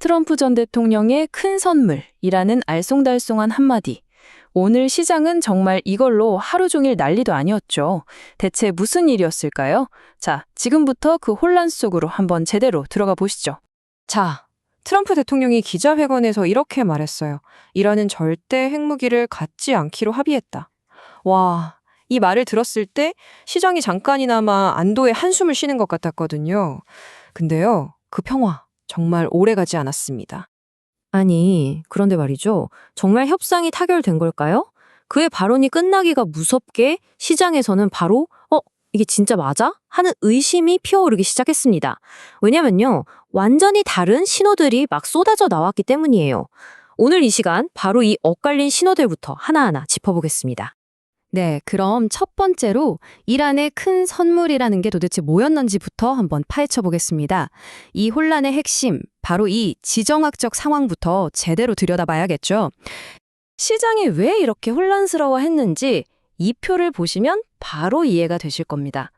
트럼프 전 대통령의 큰 선물이라는 알쏭달쏭한 한마디. 오늘 시장은 정말 이걸로 하루 종일 난리도 아니었죠. 대체 무슨 일이었을까요? 자, 지금부터 그 혼란 속으로 한번 제대로 들어가 보시죠. 자, 트럼프 대통령이 기자회견에서 이렇게 말했어요. 이란은 절대 핵무기를 갖지 않기로 합의했다. 와, 이 말을 들었을 때 시장이 잠깐이나마 안도의 한숨을 쉬는 것 같았거든요. 근데요, 그 평화 정말 오래가지 않았습니다. 아니, 그런데 말이죠. 정말 협상이 타결된 걸까요? 그의 발언이 끝나기가 무섭게 시장에서는 바로 이게 진짜 맞아? 하는 의심이 피어오르기 시작했습니다. 왜냐면요. 완전히 다른 신호들이 막 쏟아져 나왔기 때문이에요. 오늘 이 시간 바로 이 엇갈린 신호들부터 하나하나 짚어보겠습니다. 네, 그럼 첫 번째로 이란의 큰 선물이라는 게 도대체 뭐였는지부터 한번 파헤쳐 보겠습니다. 이 혼란의 핵심, 바로 이 지정학적 상황부터 제대로 들여다봐야겠죠. 시장이 왜 이렇게 혼란스러워 했는지 이 표를 보시면 바로 이해가 되실 겁니다.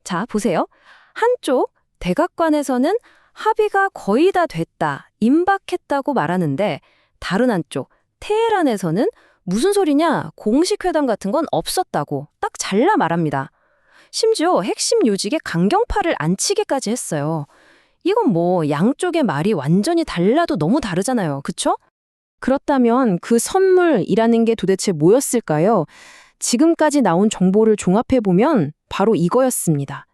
자, 보세요. 한쪽 대각관에서는 합의가 거의 다 됐다, 임박했다고 말하는데 다른 한쪽 테헤란에서는 무슨 소리냐, 공식 회담 같은 건 없었다고 딱 잘라 말합니다. 심지어 핵심 요직에 강경파를 안 치게까지 했어요. 이건 뭐 양쪽의 말이 완전히 달라도 너무 다르잖아요. 그쵸? 그렇다면 그 선물이라는 게 도대체 뭐였을까요? 지금까지 나온 정보를 종합해보면 바로 이거였습니다.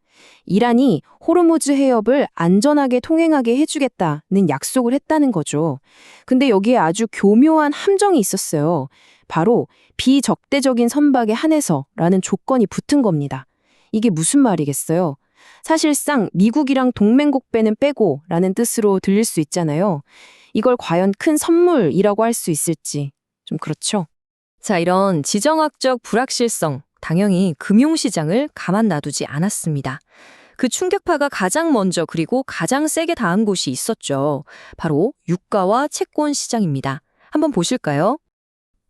이란이 호르무즈 해협을 안전하게 통행하게 해주겠다는 약속을 했다는 거죠. 근데 여기에 아주 교묘한 함정이 있었어요. 바로 비적대적인 선박에 한해서라는 조건이 붙은 겁니다. 이게 무슨 말이겠어요? 사실상 미국이랑 동맹국 빼는 빼고라는 뜻으로 들릴 수 있잖아요. 이걸 과연 큰 선물이라고 할 수 있을지 좀 그렇죠? 자, 이런 지정학적 불확실성, 당연히 금융시장을 가만 놔두지 않았습니다. 그 충격파가 가장 먼저 그리고 가장 세게 닿은 곳이 있었죠. 바로 유가와 채권 시장입니다. 한번 보실까요?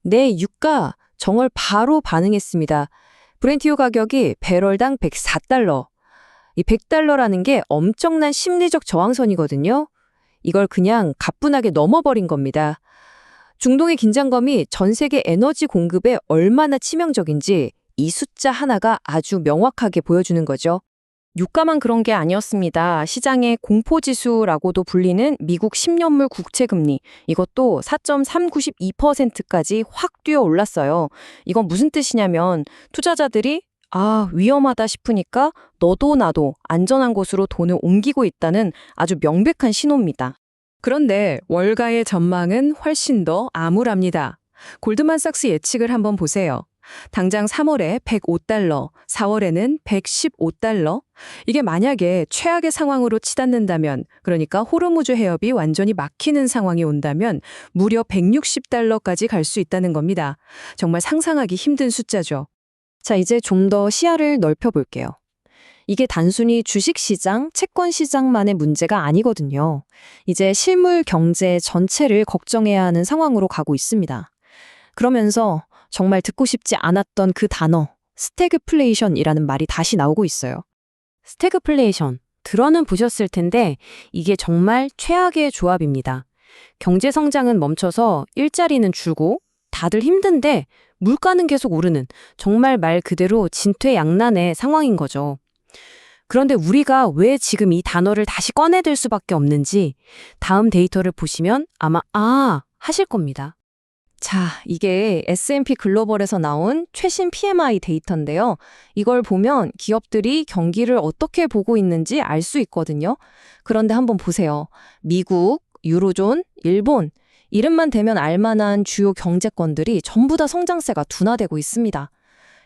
네, 유가 정말 바로 반응했습니다. 브렌트유 가격이 배럴당 104달러. 이 100달러라는 게 엄청난 심리적 저항선이거든요. 이걸 그냥 가뿐하게 넘어버린 겁니다. 중동의 긴장감이 전 세계 에너지 공급에 얼마나 치명적인지 이 숫자 하나가 아주 명확하게 보여주는 거죠. 유가만 그런 게 아니었습니다. 시장의 공포지수라고도 불리는 미국 10년물 국채금리, 이것도 4.392%까지 확 뛰어 올랐어요. 이건 무슨 뜻이냐면 투자자들이 위험하다 싶으니까 너도 나도 안전한 곳으로 돈을 옮기고 있다는 아주 명백한 신호입니다. 그런데 월가의 전망은 훨씬 더 암울합니다. 골드만삭스 예측을 한번 보세요. 당장 3월에 105달러, 4월에는 115달러. 이게 만약에 최악의 상황으로 치닫는다면, 그러니까 호르무즈 해협이 완전히 막히는 상황이 온다면 무려 160달러까지 갈 수 있다는 겁니다. 정말 상상하기 힘든 숫자죠. 자, 이제 좀 더 시야를 넓혀볼게요. 이게 단순히 주식시장, 채권시장만의 문제가 아니거든요. 이제 실물 경제 전체를 걱정해야 하는 상황으로 가고 있습니다. 그러면서 정말 듣고 싶지 않았던 그 단어, 스태그플레이션이라는 말이 다시 나오고 있어요. 스태그플레이션, 들어는 보셨을 텐데 이게 정말 최악의 조합입니다. 경제 성장은 멈춰서 일자리는 줄고 다들 힘든데 물가는 계속 오르는 정말 말 그대로 진퇴양난의 상황인 거죠. 그런데 우리가 왜 지금 이 단어를 다시 꺼내들 수밖에 없는지 다음 데이터를 보시면 아마 하실 겁니다. 자, 이게 S&P 글로벌에서 나온 최신 PMI 데이터인데요. 이걸 보면 기업들이 경기를 어떻게 보고 있는지 알 수 있거든요. 그런데 한번 보세요. 미국, 유로존, 일본, 이름만 대면 알만한 주요 경제권들이 전부 다 성장세가 둔화되고 있습니다.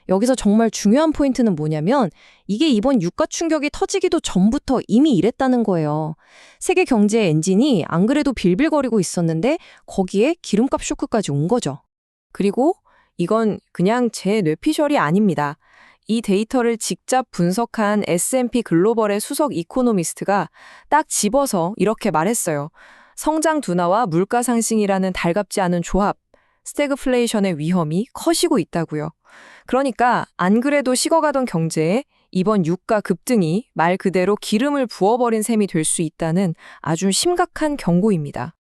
여기서 정말 중요한 포인트는 뭐냐면 이게 이번 유가 충격이 터지기도 전부터 이미 이랬다는 거예요. 세계 경제의 엔진이 안 그래도 빌빌거리고 있었는데 거기에 기름값 쇼크까지 온 거죠. 그리고 이건 그냥 제 뇌피셜이 아닙니다. 이 데이터를 직접 분석한 S&P 글로벌의 수석 이코노미스트가 딱 집어서 이렇게 말했어요. 성장 둔화와 물가 상승이라는 달갑지 않은 조합, 스태그플레이션의 위험이 커지고 있다고요. 그러니까 안 그래도 식어가던 경제에 이번 유가 급등이 말 그대로 기름을 부어버린 셈이 될 수 있다는 아주 심각한 경고입니다.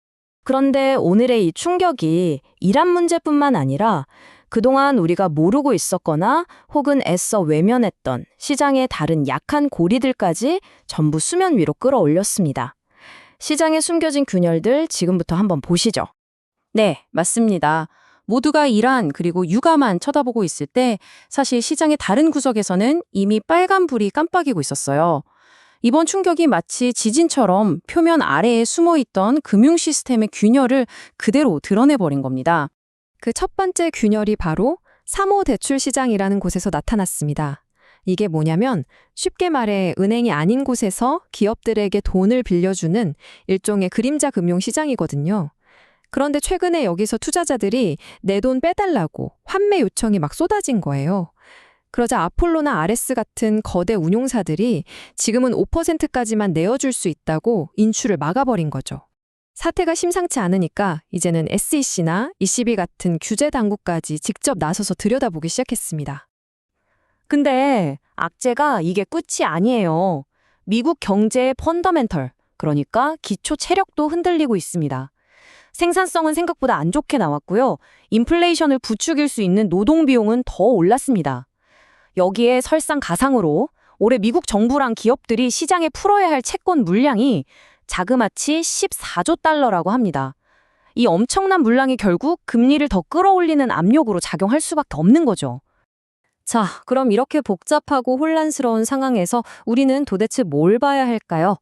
그런데 오늘의 이 충격이 이란 문제뿐만 아니라 그동안 우리가 모르고 있었거나 혹은 애써 외면했던 시장의 다른 약한 고리들까지 전부 수면 위로 끌어올렸습니다. 시장에 숨겨진 균열들 지금부터 한번 보시죠. 네, 맞습니다. 모두가 이란 그리고 유가만 쳐다보고 있을 때 사실 시장의 다른 구석에서는 이미 빨간불이 깜빡이고 있었어요. 이번 충격이 마치 지진처럼 표면 아래에 숨어있던 금융 시스템의 균열을 그대로 드러내버린 겁니다. 그 첫 번째 균열이 바로 사모대출 시장이라는 곳에서 나타났습니다. 이게 뭐냐면 쉽게 말해 은행이 아닌 곳에서 기업들에게 돈을 빌려주는 일종의 그림자 금융시장이거든요. 그런데 최근에 여기서 투자자들이 내 돈 빼달라고 환매 요청이 막 쏟아진 거예요. 그러자 아폴로나 아레스 같은 거대 운용사들이 지금은 5%까지만 내어줄 수 있다고 인출을 막아버린 거죠. 사태가 심상치 않으니까 이제는 SEC나 ECB 같은 규제 당국까지 직접 나서서 들여다보기 시작했습니다. 근데 악재가 이게 끝이 아니에요. 미국 경제의 펀더멘털, 그러니까 기초 체력도 흔들리고 있습니다. 생산성은 생각보다 안 좋게 나왔고요. 인플레이션을 부추길 수 있는 노동 비용은 더 올랐습니다. 여기에 설상가상으로 올해 미국 정부랑 기업들이 시장에 풀어야 할 채권 물량이 자그마치 14조 달러라고 합니다. 이 엄청난 물량이 결국 금리를 더 끌어올리는 압력으로 작용할 수밖에 없는 거죠. 자, 그럼 이렇게 복잡하고 혼란스러운 상황에서 우리는 도대체 뭘 봐야 할까요?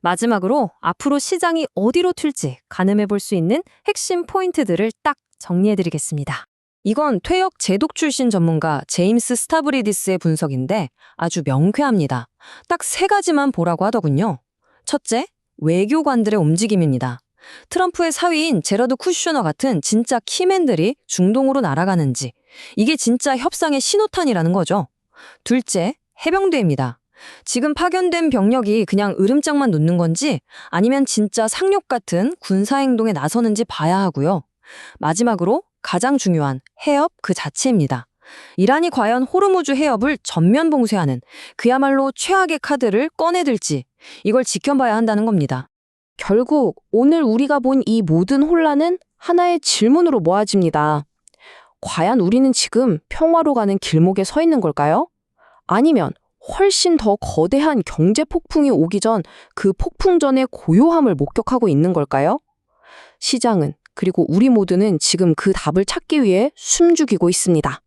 마지막으로 앞으로 시장이 어디로 튈지 가늠해 볼 수 있는 핵심 포인트들을 딱 정리해 드리겠습니다. 이건 퇴역 제독 출신 전문가 제임스 스타브리디스의 분석인데 아주 명쾌합니다. 딱 3가지만 보라고 하더군요. 첫째, 외교관들의 움직임입니다. 트럼프의 사위인 제러드 쿠슈너 같은 진짜 키맨들이 중동으로 날아가는지, 이게 진짜 협상의 신호탄이라는 거죠. 둘째, 해병대입니다. 지금 파견된 병력이 그냥 으름장만 놓는 건지 아니면 진짜 상륙 같은 군사행동에 나서는지 봐야 하고요. 마지막으로 가장 중요한 해협 그 자체입니다. 이란이 과연 호르무즈 해협을 전면 봉쇄하는 그야말로 최악의 카드를 꺼내들지 이걸 지켜봐야 한다는 겁니다. 결국 오늘 우리가 본 이 모든 혼란은 하나의 질문으로 모아집니다. 과연 우리는 지금 평화로 가는 길목에 서 있는 걸까요? 아니면 훨씬 더 거대한 경제 폭풍이 오기 전 그 폭풍 전의 고요함을 목격하고 있는 걸까요? 시장은, 그리고 우리 모두는 지금 그 답을 찾기 위해 숨죽이고 있습니다.